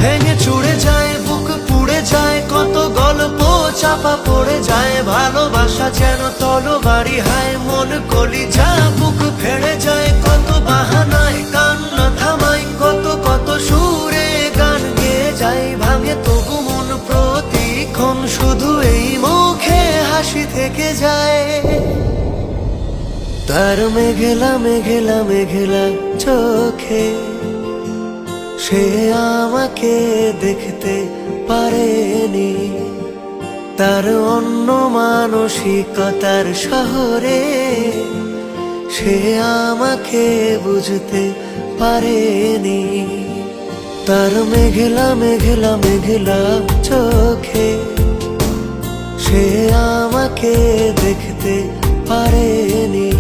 ভেঙে চুড়ে যায়, বুক পুড়ে যায়, কত গল্প চাপা পড়ে যায়। ভালোবাসা যেন তরবারি হায়, মন কলিজা বুক ফেড়ে যায়। কত বাহানায় কান্না থামাই, কত কত সুরে গান গেয়ে যায়। ভাঙে তবু মন প্রতিক্ষণ, শুধু এই মুখে হাসি থেকে যায়। তার মেঘেলা মেঘেলা মেঘেলা চোখে সে আমাকে দেখতে পারেনি। তার অন্য মানসিকতার শহরে সে আমাকে বুঝতে পারেনি। তার মেঘেলা মেঘেলা মেঘেলা চোখে সে আমাকে দেখতে পারেনি।